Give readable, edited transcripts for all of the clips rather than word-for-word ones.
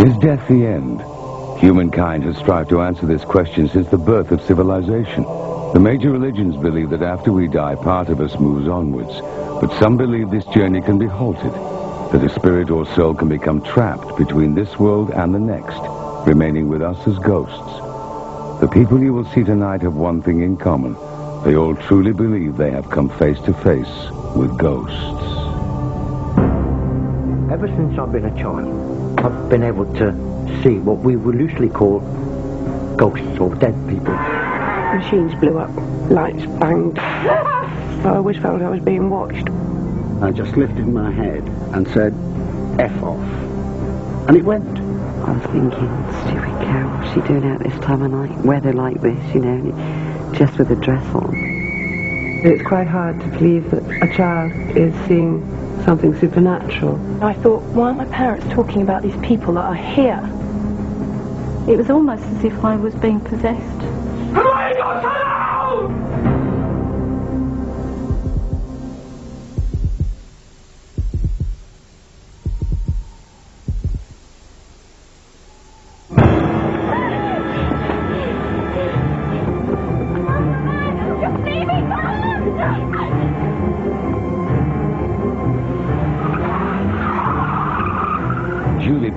Is death the end? Humankind has strived to answer this question since the birth of civilization. The major religions believe that after we die, part of us moves onwards. But some believe this journey can be halted, that a spirit or soul can become trapped between this world and the next, remaining with us as ghosts. The people you will see tonight have one thing in common. They all truly believe they have come face to face with ghosts. Ever since I've been a child, I've been able to see what we would loosely call ghosts or dead people. Machines blew up, lights banged. I always felt I was being watched. I just lifted my head and said, F off. And it went. I was thinking, stupid cow, what's she doing out this time of night? Weather like this, you know, just with a dress on. It's quite hard to believe that a child is seeing something supernatural. I thought, why are my parents talking about these people that are here? It was almost as if I was being possessed.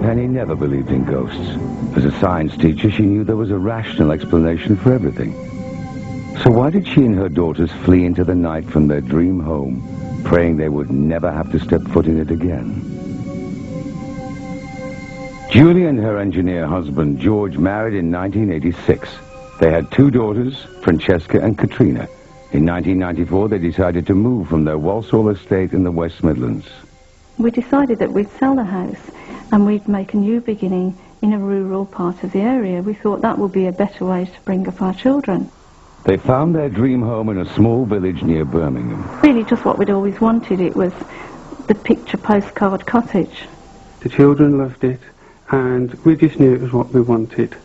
Penny never believed in ghosts. As a science teacher, she knew there was a rational explanation for everything. So why did she and her daughters flee into the night from their dream home, praying they would never have to step foot in it again? Julie and her engineer husband, George, married in 1986. They had 2 daughters, Francesca and Katrina. In 1994, they decided to move from their Walsall estate in the West Midlands. We decided that we'd sell the house and we'd make a new beginning in a rural part of the area. We thought that would be a better way to bring up our children. They found their dream home in a small village near Birmingham. Really just what we'd always wanted. It was the picture postcard cottage. The children loved it, and we just knew it was what we wanted.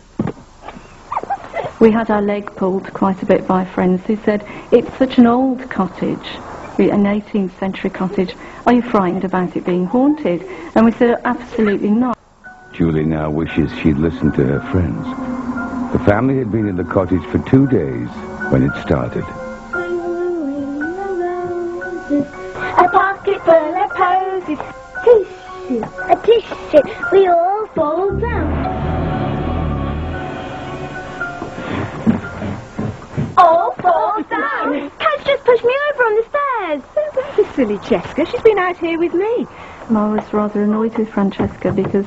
We had our leg pulled quite a bit by friends who said, it's such an old cottage, an 18th century cottage. Are you frightened about it being haunted? And we said, absolutely not. Julie now wishes she'd listened to her friends. The family had been in the cottage for 2 days when it started. A pocket full of posies, tissue, a tissue, we all fall down. All fall down. Cat's just pushed me over on the stairs. Don't be silly, Cheska. She's been out here with me. I was rather annoyed with Francesca because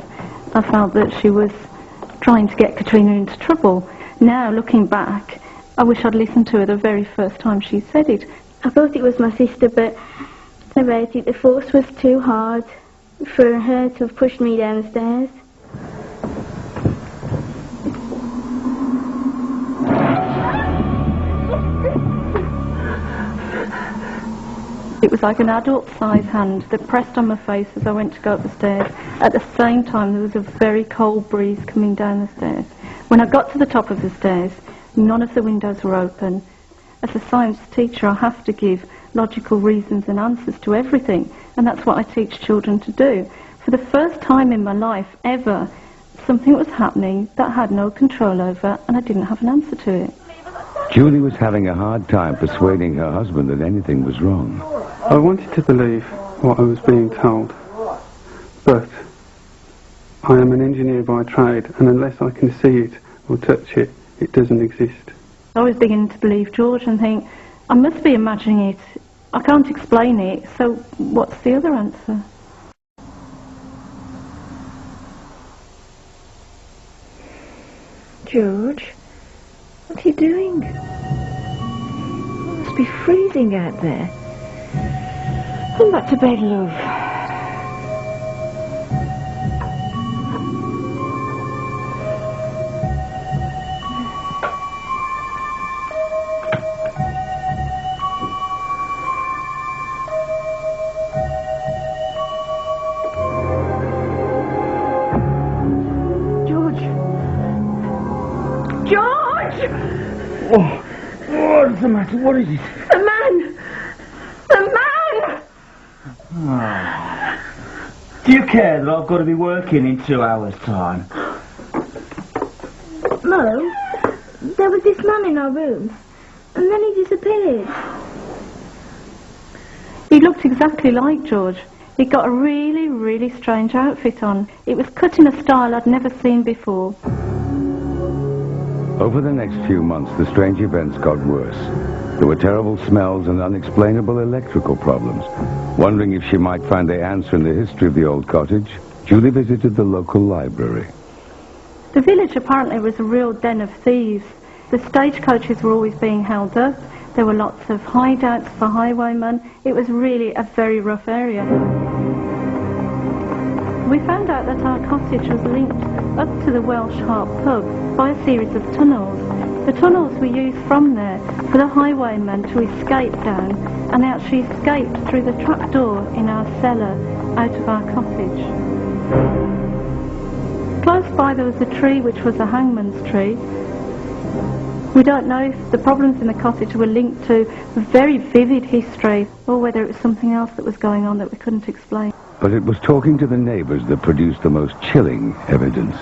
I felt that she was trying to get Katrina into trouble. Now, looking back, I wish I'd listened to her the very first time she said it. I thought it was my sister, but about it, the force was too hard for her to have pushed me down the stairs. It was like an adult-sized hand that pressed on my face as I went to go up the stairs. At the same time, there was a very cold breeze coming down the stairs. When I got to the top of the stairs, none of the windows were open. As a science teacher, I have to give logical reasons and answers to everything, and that's what I teach children to do. For the first time in my life ever, something was happening that I had no control over, and I didn't have an answer to it. Julie was having a hard time persuading her husband that anything was wrong. I wanted to believe what I was being told, but I am an engineer by trade, and unless I can see it or touch it, it doesn't exist. I was beginning to believe George and think, I must be imagining it. I can't explain it, so what's the other answer? George, what are you doing? It must be freezing out there. Come back to bed, love. What's the matter? What is it? The man! The man! Do you care that I've got to be working in 2 hours' time? Mo, there was this man in our room, and then he disappeared. He looked exactly like George. He'd got a really, really strange outfit on. It was cut in a style I'd never seen before. Over the next few months, the strange events got worse. There were terrible smells and unexplainable electrical problems. Wondering if she might find the answer in the history of the old cottage, Julie visited the local library. The village apparently was a real den of thieves. The stagecoaches were always being held up. There were lots of hideouts for highwaymen. It was really a very rough area. We found out that our cottage was linked up to the Welsh Harp pub by a series of tunnels. The tunnels were used from there for the highwaymen to escape down, and they actually escaped through the trapdoor in our cellar out of our cottage. Close by there was a tree which was a hangman's tree. We don't know if the problems in the cottage were linked to a very vivid history or whether it was something else that was going on that we couldn't explain. But it was talking to the neighbours that produced the most chilling evidence.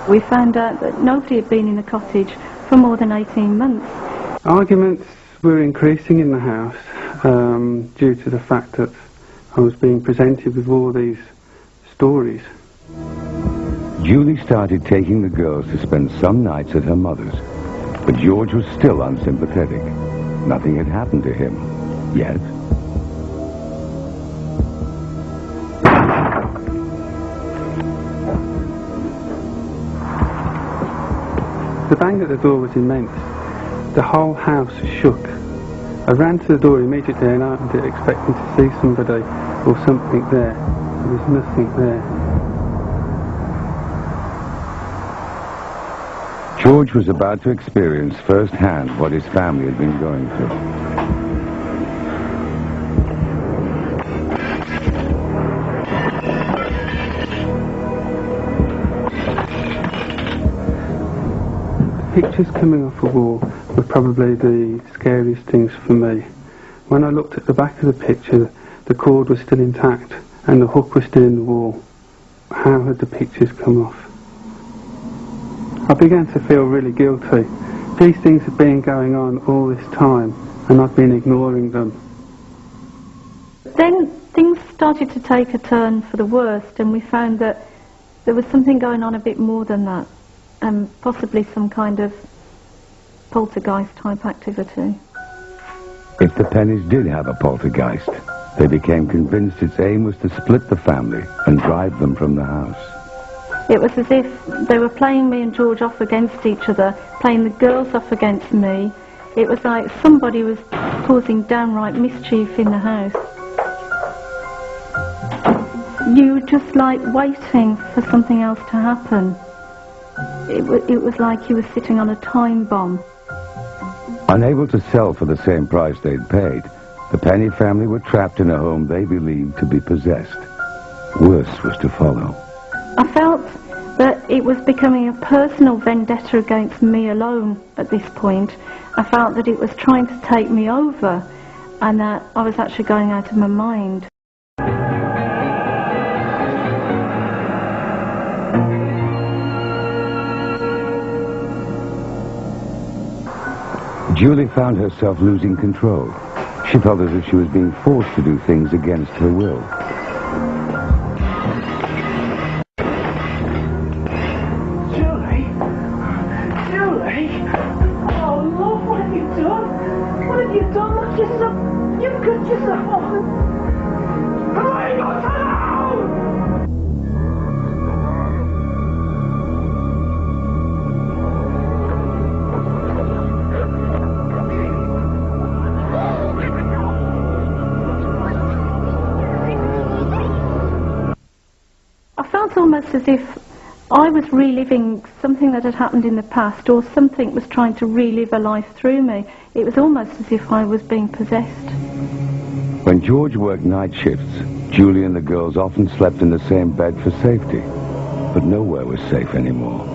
We found out that nobody had been in the cottage for more than 18 months. Arguments were increasing in the house due to the fact that I was being presented with all these stories. Julie started taking the girls to spend some nights at her mother's, but George was still unsympathetic. Nothing had happened to him, yet. The bang at the door was immense. The whole house shook. I ran to the door immediately and opened it, expecting to see somebody or something there. There was nothing there. George was about to experience firsthand what his family had been going through. The pictures coming off the wall were probably the scariest things for me. When I looked at the back of the picture, the cord was still intact and the hook was still in the wall. How had the pictures come off? I began to feel really guilty. These things had been going on all this time and I'd been ignoring them. Then things started to take a turn for the worst, and we found that there was something going on a bit more than that, and possibly some kind of poltergeist type activity. If the Pennies did have a poltergeist, they became convinced its aim was to split the family and drive them from the house. It was as if they were playing me and George off against each other, playing the girls off against me. It was like somebody was causing downright mischief in the house. You were just like waiting for something else to happen. It was like you were sitting on a time bomb. Unable to sell for the same price they'd paid, the Penny family were trapped in a home they believed to be possessed. Worse was to follow. I felt that it was becoming a personal vendetta against me alone at this point. I felt that it was trying to take me over and that I was actually going out of my mind. Julie found herself losing control. She felt as if she was being forced to do things against her will. Julie? Oh, Lord, what have you done? What have you done? Look yourself. You've cut yourself off. Leave us alone! I felt almost as if I was reliving something that had happened in the past, or something was trying to relive a life through me. It was almost as if I was being possessed. When George worked night shifts, Julie and the girls often slept in the same bed for safety, but nowhere was safe anymore.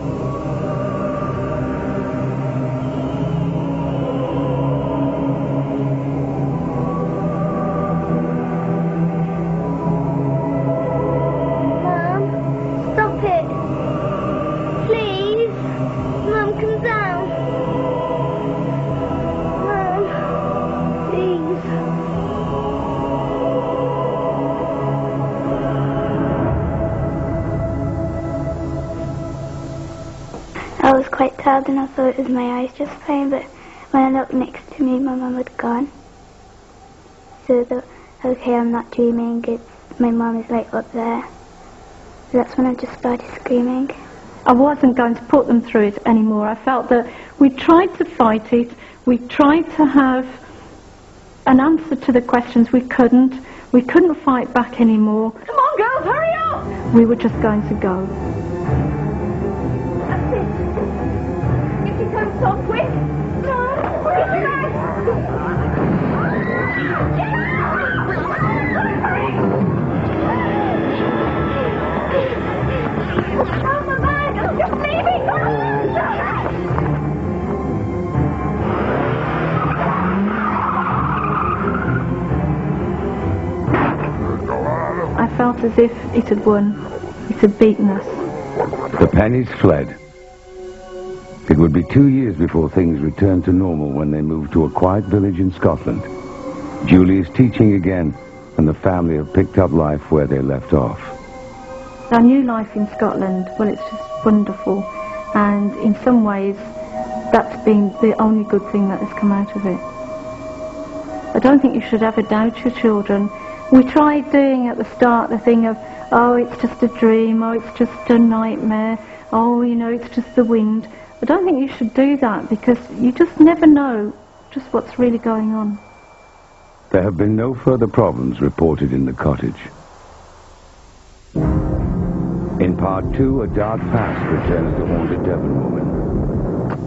quite tired and I thought it was my eyes just fine, but when I looked next to me, my mum had gone. So I thought, okay, I'm not dreaming, my mum is like up there. So that's when I just started screaming. I wasn't going to put them through it anymore. I felt that we tried to fight it, we tried to have an answer to the questions. We couldn't fight back anymore. Come on, girls, hurry up! We were just going to go. That's it. If you come so quick. No, quick, guys! Oh, my bag! Just leave me! Come on! I felt as if it had won. It had beaten us. The pennies fled. It would be 2 years before things returned to normal when they moved to a quiet village in Scotland. Julie is teaching again, and the family have picked up life where they left off. Our new life in Scotland, well, it's just wonderful. And in some ways, that's been the only good thing that has come out of it. I don't think you should ever doubt your children. We tried doing at the start the thing of, oh, it's just a dream, oh, it's just a nightmare, oh, you know, it's just the wind. I don't think you should do that because you just never know just what's really going on. There have been no further problems reported in the cottage. In part 2, a dark past returns the haunted Devon woman.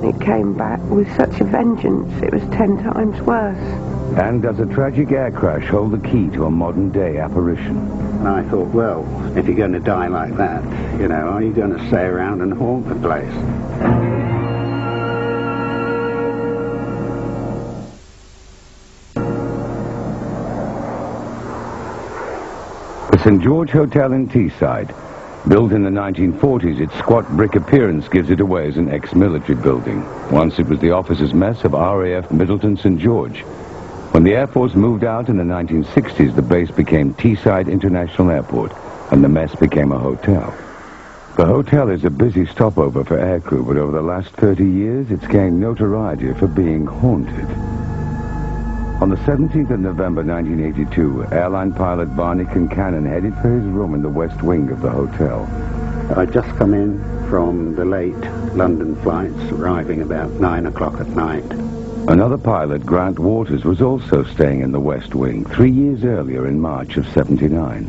It came back with such a vengeance, it was 10 times worse. And does a tragic air crash hold the key to a modern-day apparition? And I thought, well, if you're going to die like that, you know, are you going to stay around and haunt the place? The St. George Hotel in Teesside. Built in the 1940s, its squat brick appearance gives it away as an ex-military building. Once it was the officers' mess of RAF Middleton St. George. When the Air Force moved out in the 1960s, the base became Teesside International Airport, and the mess became a hotel. The hotel is a busy stopover for aircrew, but over the last 30 years, it's gained notoriety for being haunted. On the 17th of November 1982, airline pilot Barney Kincannon headed for his room in the west wing of the hotel. I'd just come in from the late London flights, arriving about 9 o'clock at night. Another pilot, Grant Waters, was also staying in the west wing 3 years earlier in March of '79.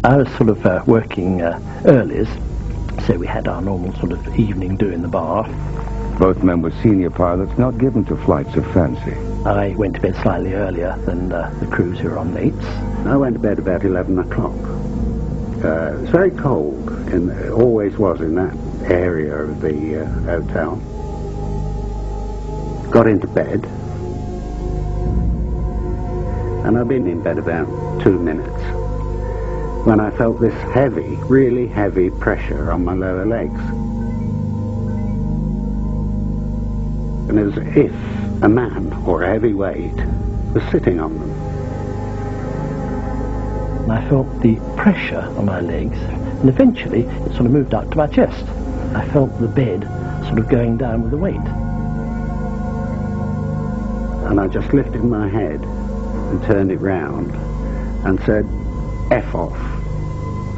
I was sort of working earlies, so we had our normal sort of evening do in the bar. Both men were senior pilots, not given to flights of fancy. I went to bed slightly earlier than the crews who were on mates. I went to bed about 11 o'clock. It was very cold, and it always was in that area of the hotel. Got into bed, and I'd been in bed about 2 minutes when I felt this heavy, really heavy pressure on my lower legs. And as if a man or a heavy weight was sitting on them. And I felt the pressure on my legs, and eventually it sort of moved up to my chest. I felt the bed sort of going down with the weight. And I just lifted my head and turned it round and said, F off.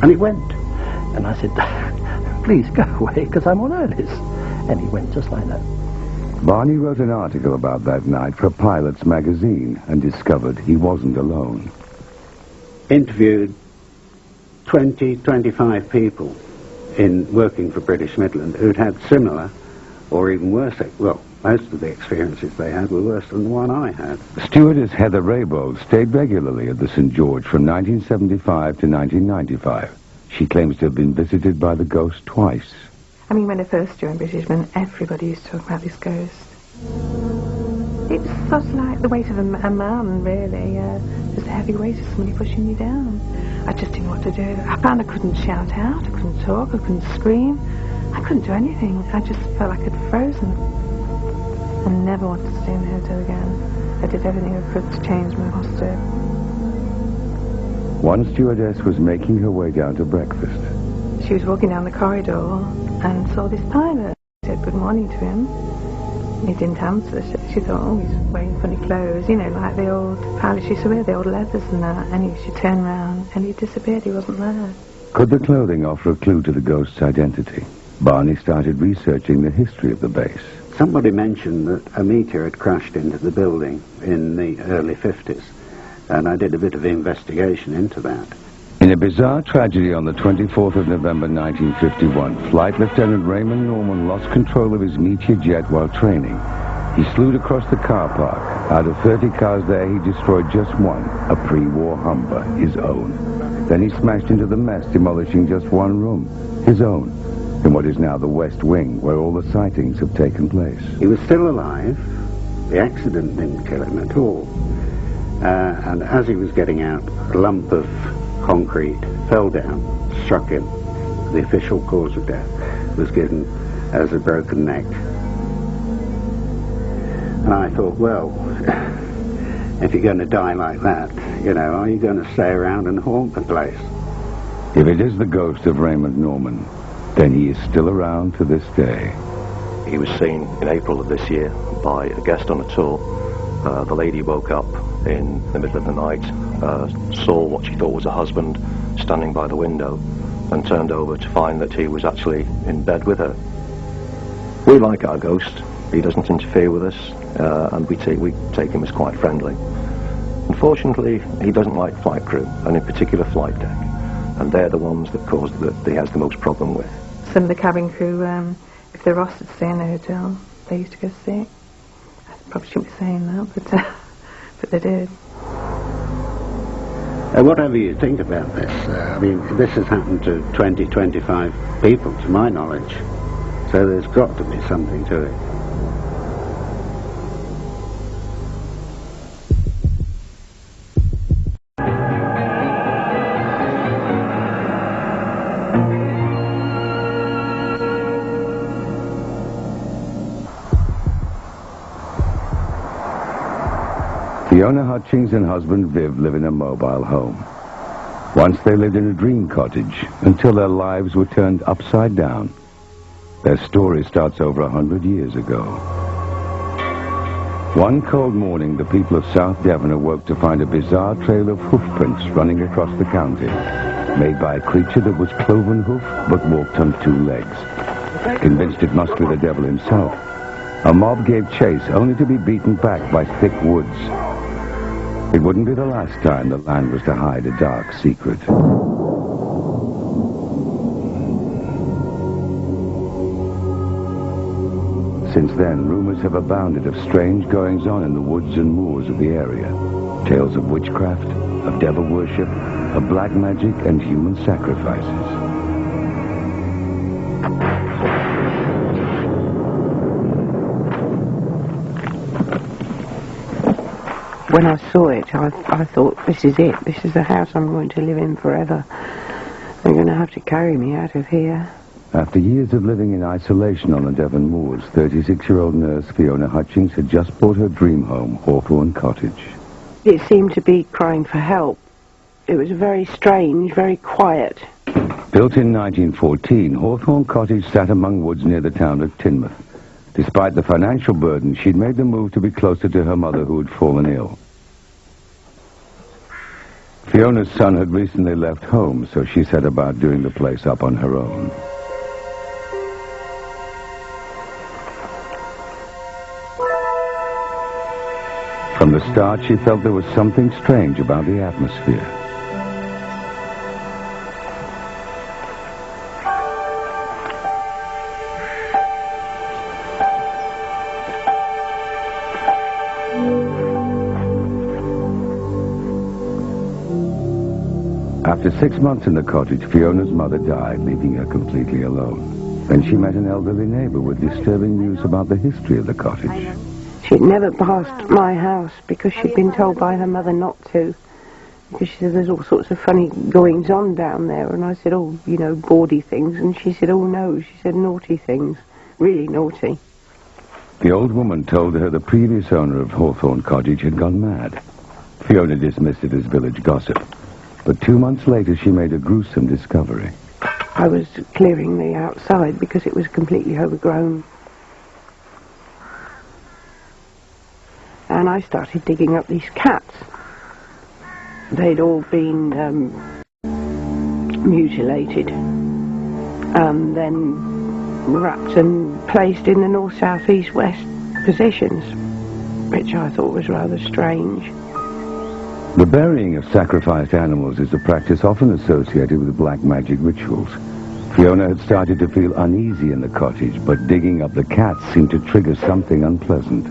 And he went. And I said, please go away, because I'm on earlies. And he went just like that. Barney wrote an article about that night for Pilot's magazine and discovered he wasn't alone. Interviewed 20, 25 people in working for British Midland who'd had similar or even worse, well, most of the experiences they had were worse than the one I had. Stewardess Heather Raybould stayed regularly at the St. George from 1975 to 1995. She claims to have been visited by the ghost twice. I mean, when I first joined British Midland, everybody used to talk about this ghost. It's sort of like the weight of a man, really. Just a heavy weight of somebody pushing you down. I just didn't know what to do. I found I couldn't shout out, I couldn't talk, I couldn't scream. I couldn't do anything. I just felt like I'd frozen. I never wanted to stay in the hotel again. I did everything I could to change my posture. One stewardess was making her way down to breakfast. She was walking down the corridor and saw this pilot. He said, good morning to him. He didn't answer. She thought, oh, he's wearing funny clothes, you know, like the old palace used to wear, the old leathers and that. And she turned round and he disappeared. He wasn't there. Could the clothing offer a clue to the ghost's identity? Barney started researching the history of the base. Somebody mentioned that a meteor had crashed into the building in the early 50s, and I did a bit of investigation into that. In a bizarre tragedy on the 24th of November 1951, Flight Lieutenant Raymond Norman lost control of his Meteor jet while training. He slewed across the car park. Out of 30 cars there, he destroyed just one, a pre-war Humber, his own. Then he smashed into the mess, demolishing just one room, his own, in what is now the West Wing, where all the sightings have taken place. He was still alive. The accident didn't kill him at all. And as he was getting out, a lump of concrete fell down, struck him. The official cause of death was given as a broken neck. And I thought, well, if you're going to die like that, you know, are you going to stay around and haunt the place? If it is the ghost of Raymond Norman, then he is still around to this day. He was seen in April of this year by a guest on a tour. The lady woke up in the middle of the night, saw what she thought was a husband standing by the window, and turned over to find that he was actually in bed with her. We like our ghost. He doesn't interfere with us, and we take him as quite friendly. Unfortunately, he doesn't like flight crew, and in particular flight deck, and they're the ones that he has the most problem with. Some of the cabin crew, if they're asked to stay in a hotel, they used to go see it. I probably shouldn't be saying that, but they did. Whatever you think about this, I mean, this has happened to 20, 25 people, to my knowledge. So there's got to be something to it. Fiona Hutchings and husband Viv live in a mobile home. Once they lived in a dream cottage until their lives were turned upside down. Their story starts over 100 years ago. One cold morning, the people of South Devon awoke to find a bizarre trail of hoofprints running across the county, made by a creature that was cloven hoof but walked on two legs. Convinced it must be the devil himself, a mob gave chase only to be beaten back by thick woods. It wouldn't be the last time the land was to hide a dark secret. Since then, rumors have abounded of strange goings-on in the woods and moors of the area. Tales of witchcraft, of devil worship, of black magic and human sacrifices. When I saw it, I thought, this is it. This is the house I'm going to live in forever. They're going to have to carry me out of here. After years of living in isolation on the Devon moors, 36-year-old nurse Fiona Hutchings had just bought her dream home, Hawthorne Cottage. It seemed to be crying for help. It was very strange, very quiet. Built in 1914, Hawthorne Cottage sat among woods near the town of Teignmouth. Despite the financial burden, she'd made the move to be closer to her mother, who had fallen ill. Fiona's son had recently left home, so she set about doing the place up on her own. From the start, she felt there was something strange about the atmosphere. After 6 months in the cottage, Fiona's mother died, leaving her completely alone. Then she met an elderly neighbor with disturbing news about the history of the cottage. She'd never passed my house because she'd been told by her mother not to. Because she said there's all sorts of funny goings-on down there. And I said, oh, you know, bawdy things. And she said, oh, no. She said naughty things. Really naughty. The old woman told her the previous owner of Hawthorne Cottage had gone mad. Fiona dismissed it as village gossip. But 2 months later, she made a gruesome discovery. I was clearing the outside because it was completely overgrown and I started digging up these cats. They'd all been mutilated and then wrapped and placed in the north, south, east, west positions, which I thought was rather strange. The burying of sacrificed animals is a practice often associated with black magic rituals. Fiona had started to feel uneasy in the cottage, but digging up the cats seemed to trigger something unpleasant.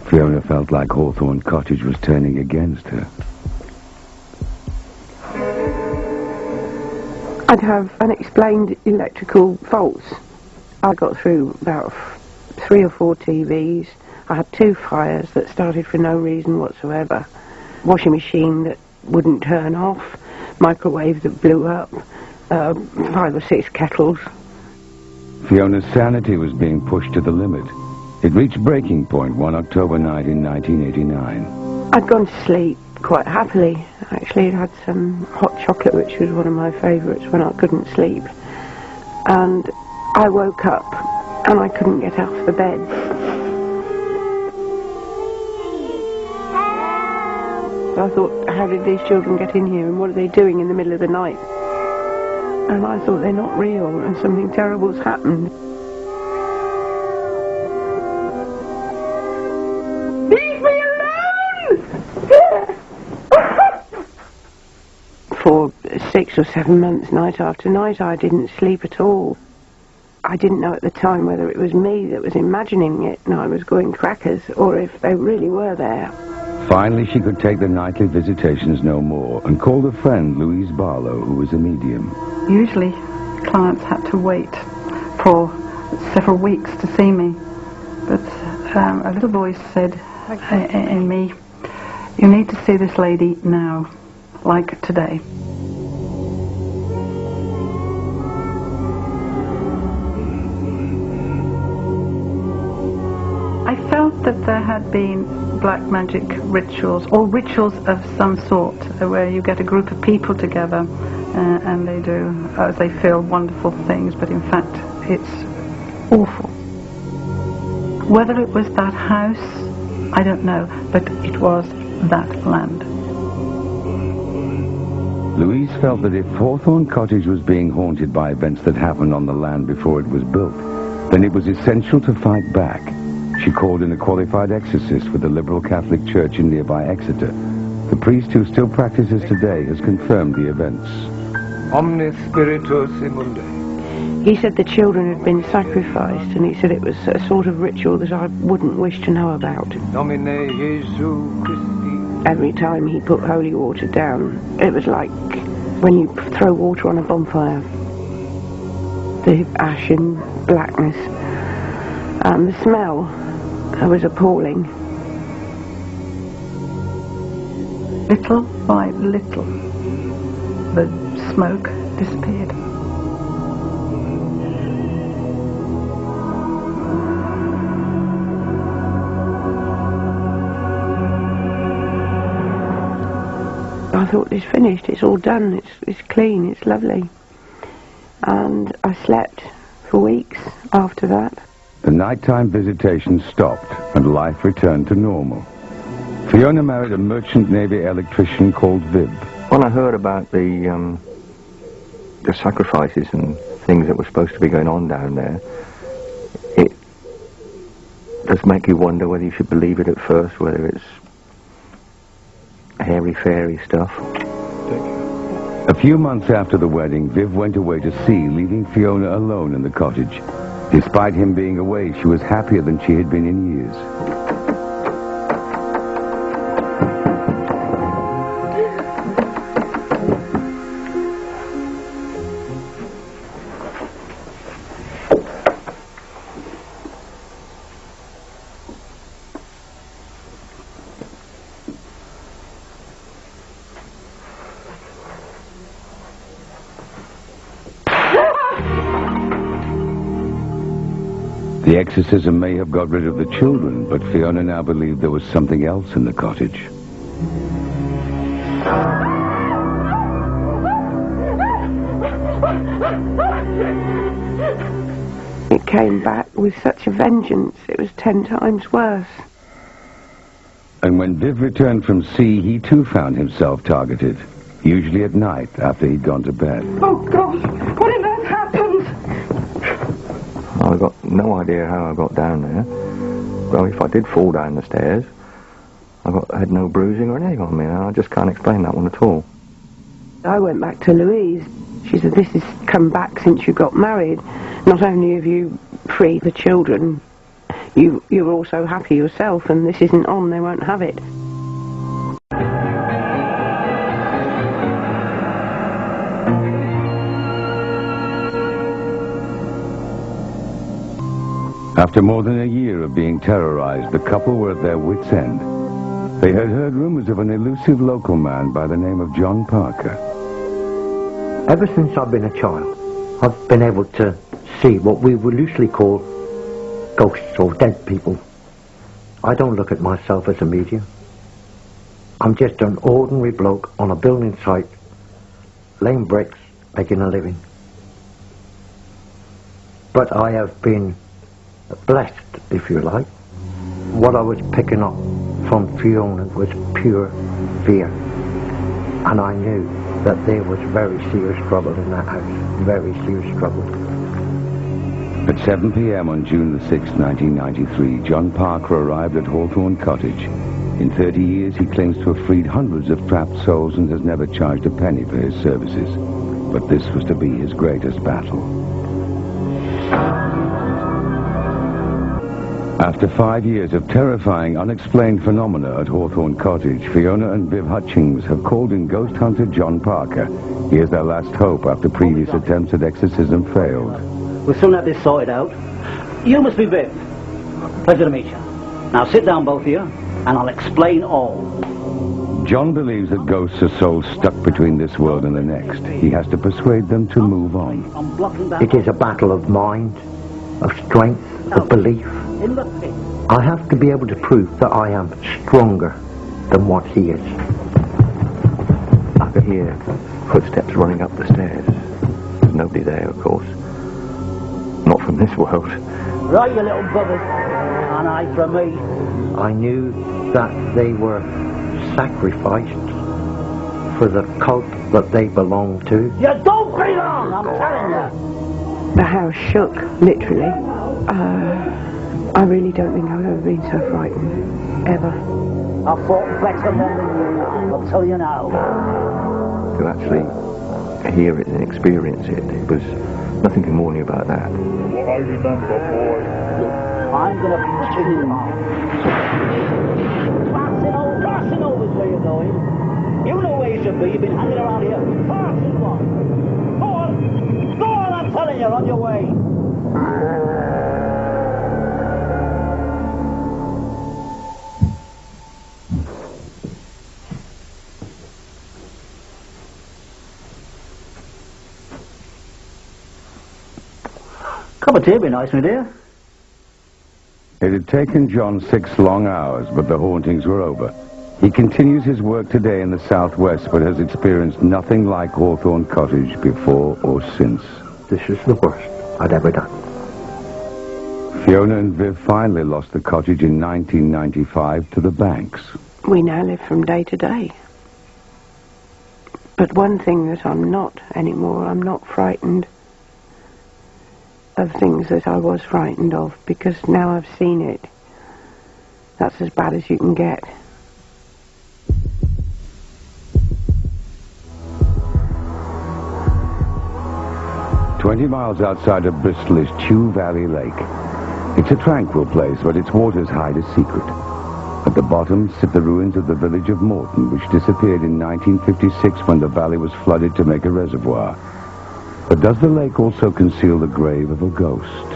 Fiona felt like Hawthorne Cottage was turning against her. I'd have unexplained electrical faults. I got through about 3 or 4 TVs. I had 2 fires that started for no reason whatsoever. Washing machine that wouldn't turn off. Microwave that blew up. 5 or 6 kettles. Fiona's sanity was being pushed to the limit. It reached breaking point one October night in 1989. I'd gone to sleep quite happily. Actually, I'd had some hot chocolate, which was one of my favourites when I couldn't sleep. And I woke up and I couldn't get off the bed. So I thought, how did these children get in here and what are they doing in the middle of the night? And I thought, they're not real and something terrible's happened. Leave me alone! For 6 or 7 months, night after night, I didn't sleep at all. I didn't know at the time whether it was me that was imagining it and I was going crackers, or if they really were there. Finally, she could take the nightly visitations no more and called a friend, Louise Barlow, who was a medium. Usually, clients had to wait for several weeks to see me, but a little voice said in me, you need to see this lady now, like today. I felt that there had been black magic rituals, or rituals of some sort, where you get a group of people together and they do, they feel wonderful things, but in fact it's awful. Whether it was that house, I don't know, but it was that land. Louise felt that if Hawthorne Cottage was being haunted by events that happened on the land before it was built, then it was essential to fight back. She called in a qualified exorcist for the liberal Catholic Church in nearby Exeter. The priest who still practices today has confirmed the events. Omnis spiritus immundi. He said the children had been sacrificed, and he said it was a sort of ritual that I wouldn't wish to know about. Domine Jesu Christi. Every time he put holy water down, it was like when you throw water on a bonfire. The ash and blackness. And the smell was appalling. Little by little, the smoke disappeared. I thought, it's finished, it's all done, it's clean, it's lovely. And I slept for weeks after that. The nighttime visitations stopped and life returned to normal. Fiona married a merchant navy electrician called Viv. When I heard about the sacrifices and things that were supposed to be going on down there, it does make you wonder whether you should believe it at first, whether it's airy-fairy stuff. A few months after the wedding, Viv went away to sea, leaving Fiona alone in the cottage. Despite him being away, she was happier than she had been in years. The exorcism may have got rid of the children, but Fiona now believed there was something else in the cottage. It came back with such a vengeance, it was 10 times worse. And when Viv returned from sea, he too found himself targeted, usually at night after he'd gone to bed. Oh, God, what on earth happened? I got no idea how I got down there. Well, if I did fall down the stairs, I had no bruising or anything on me. I just can't explain that one at all. I went back to Louise. She said, this has come back since you got married. Not only have you freed the children, you're also happy yourself, and this isn't on, they won't have it. After more than a year of being terrorized, the couple were at their wits' end. They had heard rumors of an elusive local man by the name of John Parker. Ever since I've been a child, I've been able to see what we would loosely call ghosts or dead people. I don't look at myself as a medium. I'm just an ordinary bloke on a building site, laying bricks, making a living. But I have been blessed, if you like. What I was picking up from Fiona was pure fear. And I knew that there was very serious trouble in that house. Very serious trouble. At 7 p.m. on June the 6th, 1993, John Parker arrived at Hawthorne Cottage. In 30 years, he claims to have freed hundreds of trapped souls and has never charged a penny for his services. But this was to be his greatest battle. After 5 years of terrifying, unexplained phenomena at Hawthorne Cottage, Fiona and Viv Hutchings have called in ghost hunter John Parker. He is their last hope after previous attempts at exorcism failed. We'll soon have this sorted out. You must be Viv. Pleasure to meet you. Now sit down, both of you, and I'll explain all. John believes that ghosts are souls stuck between this world and the next. He has to persuade them to move on. It is a battle of mind, of strength, of belief. I have to be able to prove that I am stronger than what he is. I could hear footsteps running up the stairs. There's nobody there, of course. Not from this world. Right, you little buggers. An eye from me. I knew that they were sacrificed for the cult that they belonged to. You don't belong, I'm telling you. The house shook, literally. I really don't think I've ever been so frightened. Ever. I fought better than you, I'll tell you now. To actually hear it and experience it, it was nothing can warn you about that. What I remember, boy. I'm going to be pushing you out. Passing over is where you're going. You know where you should be. You've been hanging around here far too long. Go on, I'm telling you, on your way. Cup of tea would be nice, my dear. It had taken John 6 long hours, but the hauntings were over. He continues his work today in the southwest, but has experienced nothing like Hawthorne Cottage before or since. This is the worst I'd ever done. Fiona and Viv finally lost the cottage in 1995 to the banks. We now live from day to day. But one thing that I'm not anymore, I'm not frightened of things that I was frightened of, because now I've seen it. That's as bad as you can get. "20 miles outside of Bristol is Chew Valley Lake. It's a tranquil place, but its waters hide a secret. At the bottom sit the ruins of the village of Morton, which disappeared in 1956 when the valley was flooded to make a reservoir. But does the lake also conceal the grave of a ghost?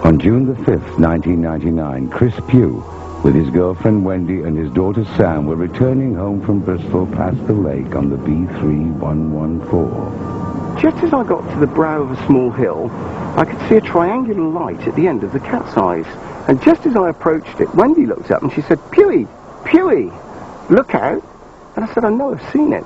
On June the 5th, 1999, Chris Pugh, with his girlfriend Wendy and his daughter Sam, were returning home from Bristol past the lake on the B3114. just as I got to the brow of a small hill, I could see a triangular light at the end of the cat's eyes. And just as I approached it, Wendy looked up and she said, "Pewey, Pewey, look out." And I said, "I know, I've seen it."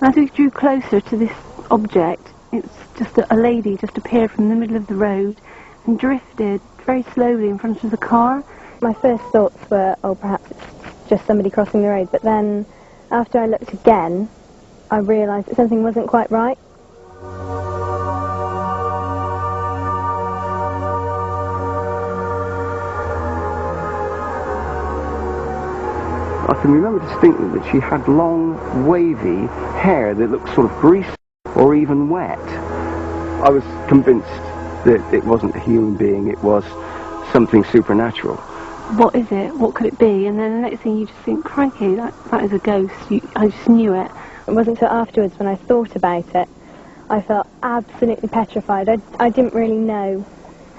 As we drew closer to this object, it's just a lady just appeared from the middle of the road and drifted very slowly in front of the car. My first thoughts were, oh, perhaps it's just somebody crossing the road. But then, after I looked again, I realised that something wasn't quite right. I can remember distinctly that she had long, wavy hair that looked sort of greasy or even wet. I was convinced that it wasn't a human being, it was something supernatural. What is it? What could it be? And then the next thing you just think, crikey, that is a ghost. I just knew it. It wasn't until afterwards when I thought about it, I felt absolutely petrified. I didn't really know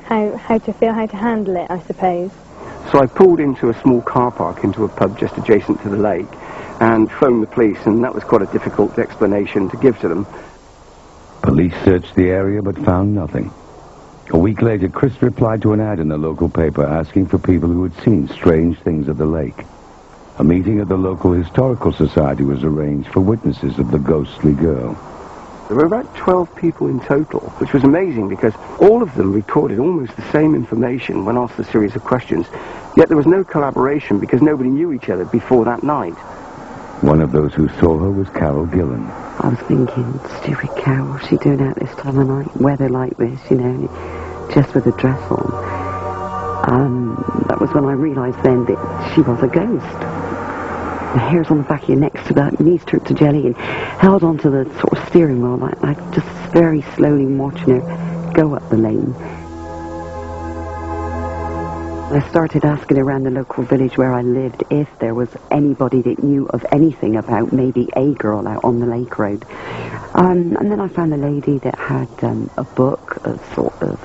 how to feel, how to handle it, I suppose. So I pulled into a small car park, into a pub just adjacent to the lake, and phoned the police, and that was quite a difficult explanation to give to them. Police searched the area but found nothing. A week later, Chris replied to an ad in the local paper asking for people who had seen strange things at the lake. A meeting at the local historical society was arranged for witnesses of the ghostly girl. There were about 12 people in total, which was amazing because all of them recorded almost the same information when asked a series of questions, yet there was no collaboration because nobody knew each other before that night. One of those who saw her was Carol Gillen. I was thinking, stupid cow, what's she doing out this time of night? Weather like this, you know, just with a dress on. That was when I realised then that she was a ghost. The hairs on the back of your neck stood out, knees turned to jelly, and held onto the sort of steering wheel, like just very slowly watching her go up the lane. I started asking around the local village where I lived if there was anybody that knew of anything about maybe a girl out on the lake road. And then I found a lady that had a book of sort of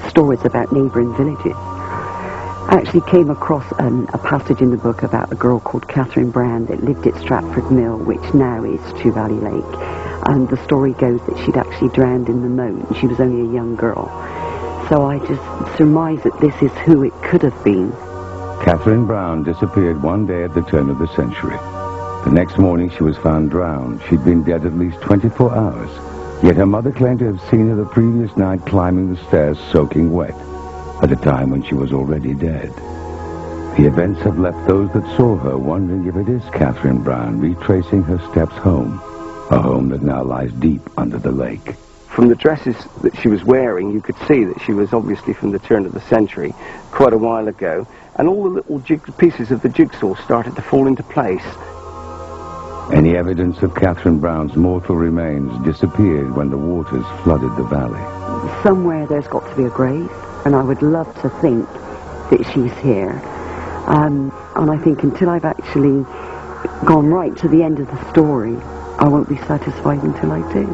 stories about neighbouring villages. I actually came across a passage in the book about a girl called Catherine Brown that lived at Stratford Mill, which now is Chew Valley Lake. And the story goes that she'd actually drowned in the moat, and she was only a young girl. So I just surmise that this is who it could have been. Catherine Brown disappeared one day at the turn of the century. The next morning she was found drowned. She'd been dead at least 24 hours. Yet her mother claimed to have seen her the previous night climbing the stairs soaking wet, at a time when she was already dead. The events have left those that saw her wondering if it is Catherine Brown retracing her steps home, a home that now lies deep under the lake. From the dresses that she was wearing, you could see that she was obviously from the turn of the century, quite a while ago, and all the little pieces of the jigsaw started to fall into place. Any evidence of Catherine Brown's mortal remains disappeared when the waters flooded the valley. Somewhere there's got to be a grave, and I would love to think that she's here. And I think until I've actually gone right to the end of the story, I won't be satisfied until I do.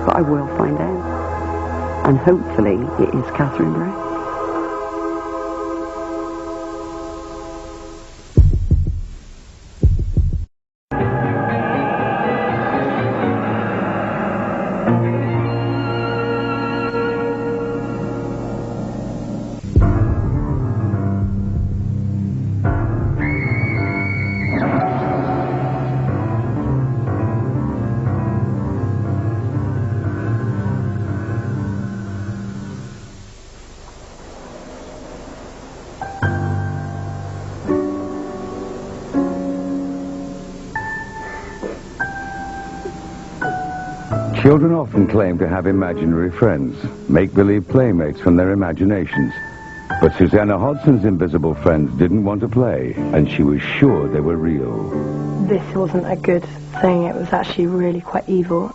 But I will find out. And hopefully it is Catherine Brown. Children often claim to have imaginary friends, make-believe playmates from their imaginations. But Susanna Hodson's invisible friends didn't want to play, and she was sure they were real. This wasn't a good thing. It was actually really quite evil.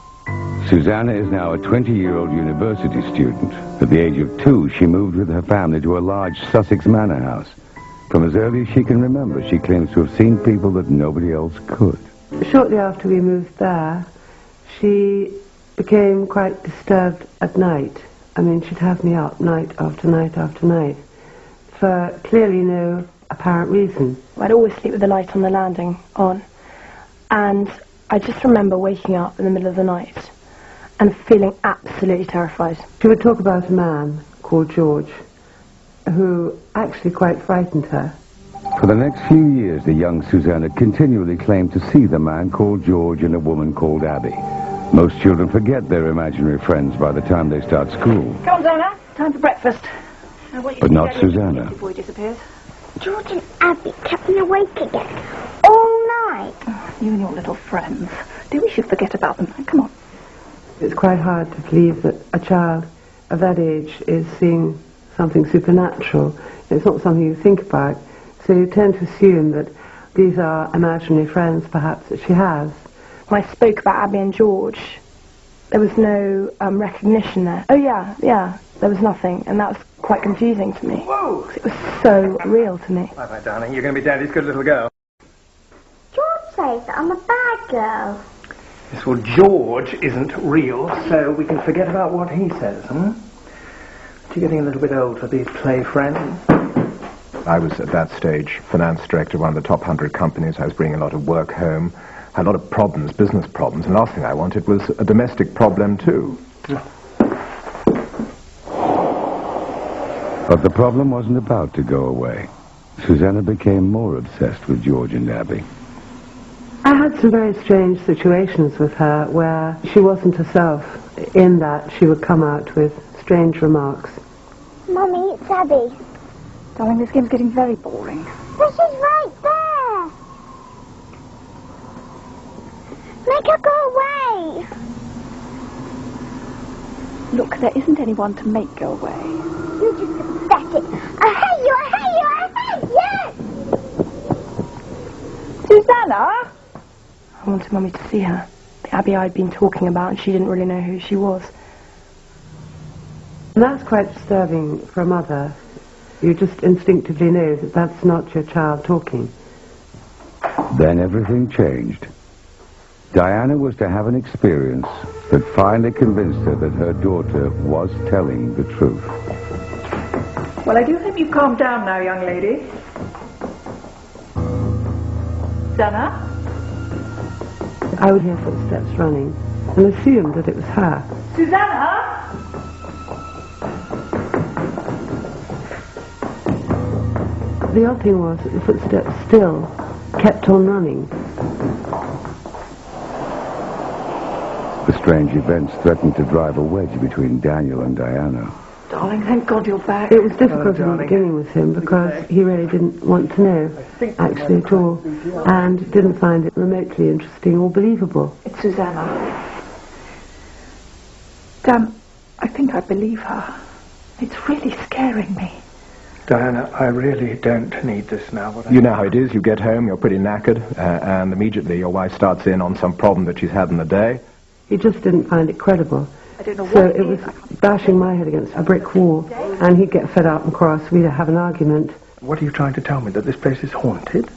Susanna is now a 20-year-old university student. At the age of 2, she moved with her family to a large Sussex manor house. From as early as she can remember, she claims to have seen people that nobody else could. Shortly after we moved there, she became quite disturbed at night. I mean, she'd have me up night after night after night for clearly no apparent reason. I'd always sleep with the light on the landing on, and I just remember waking up in the middle of the night and feeling absolutely terrified. She would talk about a man called George who actually quite frightened her. For the next few years, the young Susanna continually claimed to see the man called George and a woman called Abby. Most children forget their imaginary friends by the time they start school. Come on, Donna. Time for breakfast. But not Susanna. Before he disappears. George and Abby kept me awake again all night. Oh, you and your little friends. Do we should forget about them? Come on. It's quite hard to believe that a child of that age is seeing something supernatural. It's not something you think about. So you tend to assume that these are imaginary friends, perhaps, that she has. When I spoke about Abby and George, there was no recognition there. Oh, yeah, there was nothing, and that was quite confusing to me. Whoa! It was so real to me. Bye-bye, darling. You're going to be Daddy's good little girl. George says that I'm a bad girl. Yes, well, George isn't real, so we can forget about what he says, You're getting a little bit old for these play friends. I was, at that stage, finance director of one of the top 100 companies. I was bringing a lot of work home, had a lot of problems, business problems, and the last thing I wanted was a domestic problem, too. But the problem wasn't about to go away. Susanna became more obsessed with George and Abby. I had some very strange situations with her where she wasn't herself, in that she would come out with strange remarks. Mummy, it's Abby. Darling, this game's getting very boring. But she's right there. Make her go away. Look, there isn't anyone to make go away. You're just pathetic. I hate you, I hate you, I hate you! Susanna? I wanted Mummy to see her. The Abby I'd been talking about, and she didn't really know who she was. And that's quite disturbing for a mother. You just instinctively know that that's not your child talking. Then everything changed. Diana was to have an experience that finally convinced her that her daughter was telling the truth. Well, I do hope you've calmed down now, young lady. Donna? I would hear footsteps running and assumed that it was her. Susanna? The odd thing was that the footsteps still kept on running. The strange events threatened to drive a wedge between Daniel and Diana. Darling, thank God you're back. It was difficult in the beginning with him because he really didn't want to know, actually, at all, and didn't find it remotely interesting or believable. It's Susanna. Dan, I think I believe her. It's really scaring me. Diana, I really don't need this now. You know how it is. You get home, you're pretty knackered, and immediately your wife starts in on some problem that she's had in the day. He just didn't find it credible. I don't know So what it was bashing my head against a brick wall, and he'd get fed up and cross. We'd have an argument. What are you trying to tell me, that this place is haunted?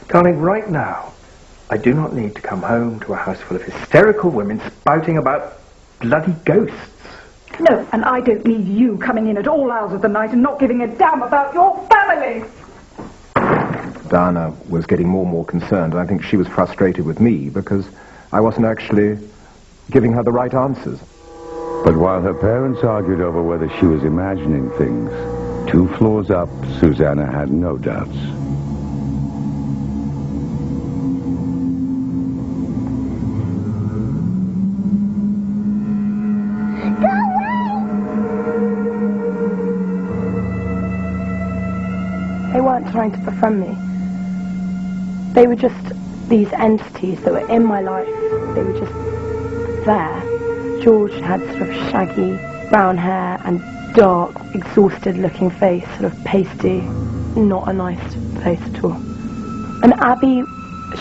Darling, right now, I do not need to come home to a house full of hysterical women spouting about bloody ghosts. No, and I don't need you coming in at all hours of the night and not giving a damn about your family. Diana was getting more and more concerned, and I think she was frustrated with me because I wasn't actually giving her the right answers. But while her parents argued over whether she was imagining things, 2 floors up, Susanna had no doubts. They weren't trying to befriend me. They were just these entities that were in my life. They were just there. George had sort of shaggy brown hair and dark, exhausted-looking face, sort of pasty, not a nice face at all. And Abby,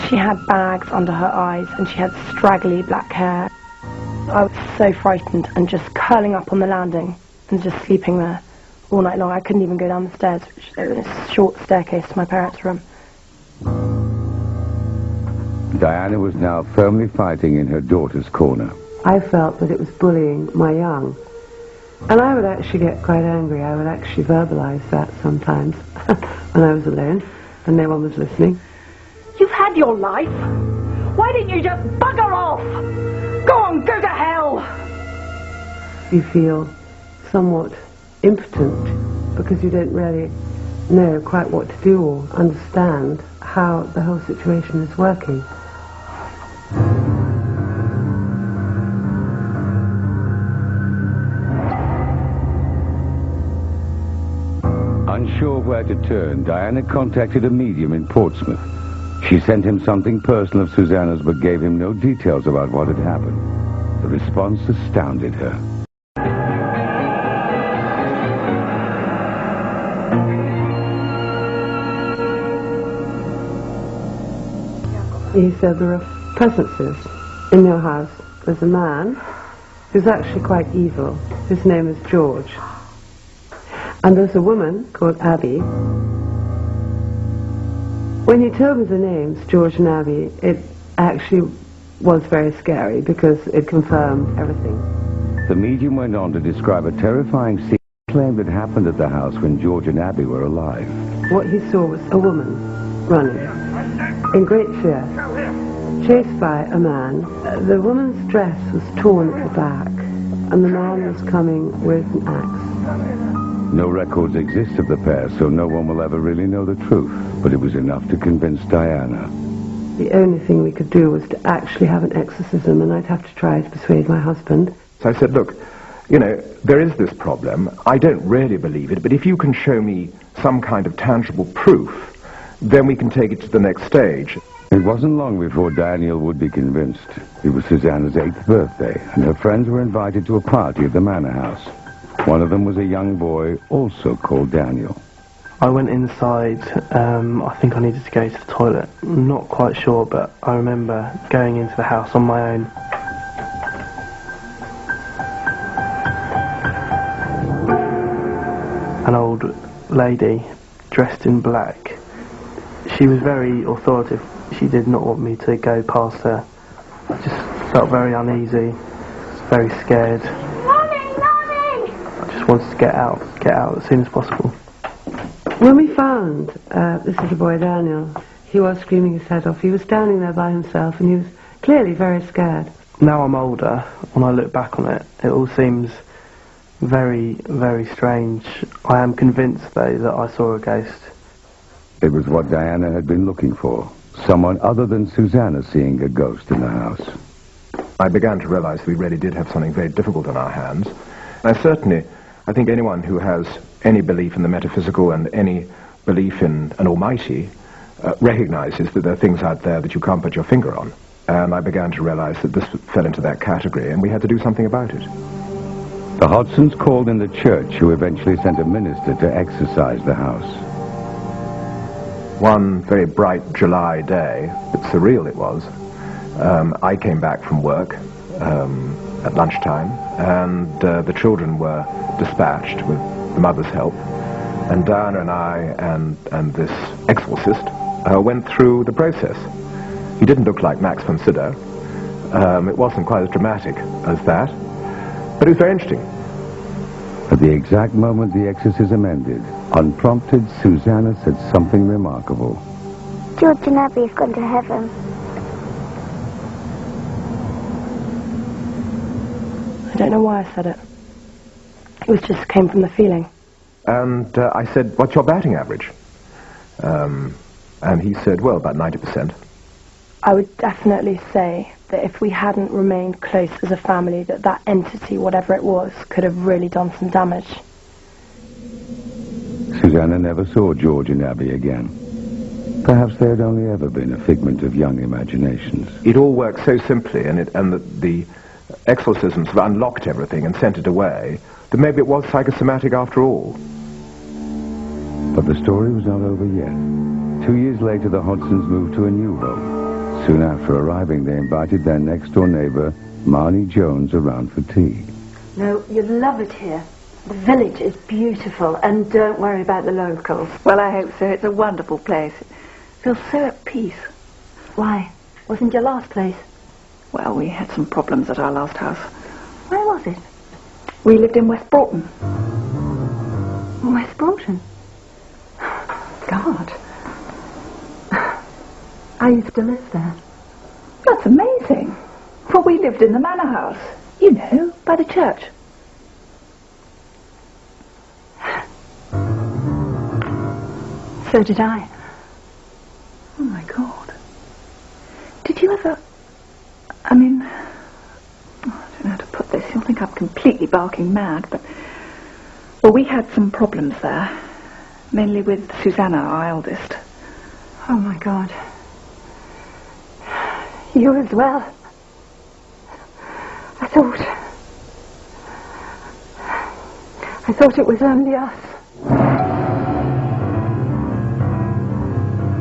she had bags under her eyes and she had straggly black hair. I was so frightened and just curling up on the landing and just sleeping there all night long. I couldn't even go down the stairs, which there was a short staircase to my parents' room. Diana was now firmly fighting in her daughter's corner. I felt that it was bullying my young. And I would actually get quite angry. I would actually verbalize that sometimes when I was alone and no one was listening. You've had your life. Why didn't you just bugger off? Go on, go to hell! You feel somewhat impotent because you don't really know quite what to do or understand how the whole situation is working. Unsure where to turn, Diana contacted a medium in Portsmouth. She sent him something personal of Susanna's but gave him no details about what had happened. The response astounded her. He said there are presences in your house. There's a man who's actually quite evil. His name is George. And there's a woman called Abby. When you told me the names, George and Abby, it actually was very scary because it confirmed everything. The medium went on to describe a terrifying scene claimed had happened at the house when George and Abby were alive. What he saw was a woman running in great fear, chased by a man. The woman's dress was torn at the back, and the man was coming with an axe. No records exist of the pair, so no one will ever really know the truth, but it was enough to convince Diana. The only thing we could do was to actually have an exorcism, and I'd have to try to persuade my husband. So I said, look, you know, there is this problem. I don't really believe it, but if you can show me some kind of tangible proof, then we can take it to the next stage. It wasn't long before Daniel would be convinced. It was Susanna's 8th birthday, and her friends were invited to a party at the manor house. One of them was a young boy, also called Daniel. I went inside. I think I needed to go to the toilet. I'm not quite sure, but I remember going into the house on my own. An old lady dressed in black. She was very authoritative. She did not want me to go past her. I just felt very uneasy, very scared. I just wanted to get out as soon as possible. When we found this little boy, Daniel, he was screaming his head off. He was standing there by himself, and he was clearly very scared. Now I'm older, when I look back on it, it all seems very, very strange. I am convinced, though, that I saw a ghost. It was what Diana had been looking for. Someone other than Susanna seeing a ghost in the house. I began to realize we really did have something very difficult on our hands. And I think anyone who has any belief in the metaphysical and any belief in an almighty recognizes that there are things out there that you can't put your finger on. And I began to realize that this fell into that category, and we had to do something about it. The Hodsons called in the church, who eventually sent a minister to exorcise the house. One very bright July day, but surreal it was, I came back from work at lunchtime, and the children were dispatched with the mother's help, and Diana and I and this exorcist went through the process. He didn't look like Max von Sydow. It wasn't quite as dramatic as that, but it was very interesting. At the exact moment the exorcism ended, unprompted, Susanna said something remarkable. George and Abby have gone to heaven. I don't know why I said it. It just came from the feeling. And I said, what's your batting average? And he said, well, about 90%. I would definitely say that if we hadn't remained close as a family, that entity, whatever it was, could have really done some damage. Susanna never saw George and Abby again. Perhaps they had only ever been a figment of young imaginations. It all worked so simply, and the exorcisms have unlocked everything and sent it away, that maybe it was psychosomatic after all. But the story was not over yet. 2 years later, the Hodsons moved to a new home. Soon after arriving, they invited their next-door neighbor, Marnie Jones, around for tea. No, you'd love it here. The village is beautiful, and don't worry about the locals. Well, I hope so. It's a wonderful place. It feels so at peace. Why? Wasn't your last place? Well, we had some problems at our last house. Where was it? We lived in West Broughton. West Broughton? God. I used to live there. That's amazing. For we lived in the manor house. You know, by the church. So did I. Oh my God. Did you ever... I mean... I don't know how to put this. You'll think I'm completely barking mad, but... Well, we had some problems there. Mainly with Susanna, our eldest. Oh my God. You as well. I thought it was only us.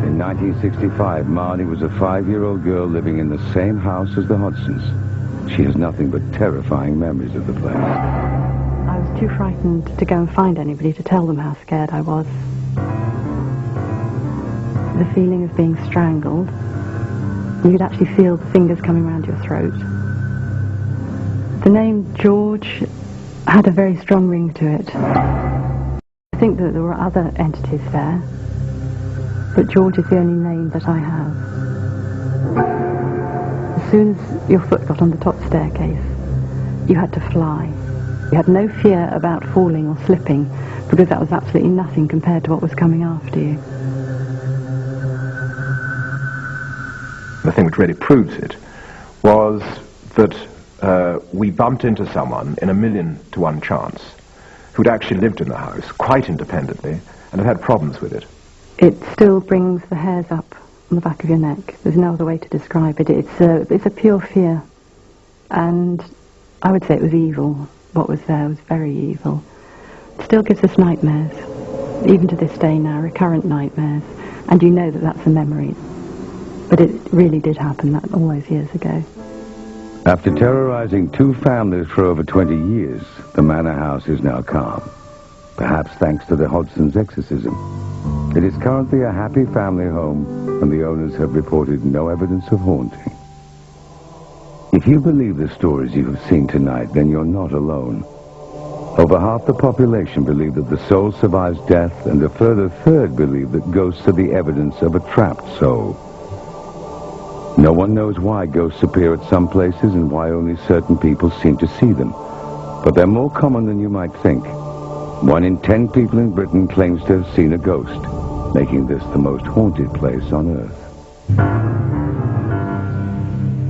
In 1965, Marnie was a 5-year-old girl living in the same house as the Hodsons. She has nothing but terrifying memories of the place. I was too frightened to go and find anybody to tell them how scared I was. The feeling of being strangled, you could actually feel the fingers coming around your throat. The name George had a very strong ring to it. I think that there were other entities there, but George is the only name that I have. As soon as your foot got on the top staircase, you had to fly. You had no fear about falling or slipping, because that was absolutely nothing compared to what was coming after you. The thing which really proves it was that we bumped into someone in 1,000,000 to 1 chance who'd actually lived in the house quite independently and had had problems with it. It still brings the hairs up on the back of your neck. There's no other way to describe it. It's a pure fear. And I would say it was evil. What was there was very evil. It still gives us nightmares. Even to this day now, recurrent nightmares. And you know that that's a memory. But it really did happen that all those years ago. After terrorizing 2 families for over 20 years, the manor house is now calm. Perhaps thanks to the Hodson's exorcism. It is currently a happy family home, and the owners have reported no evidence of haunting. If you believe the stories you have seen tonight, then you're not alone. Over half the population believe that the soul survives death, and a further third believe that ghosts are the evidence of a trapped soul. No one knows why ghosts appear at some places and why only certain people seem to see them. But they're more common than you might think. 1 in 10 people in Britain claims to have seen a ghost, making this the most haunted place on Earth.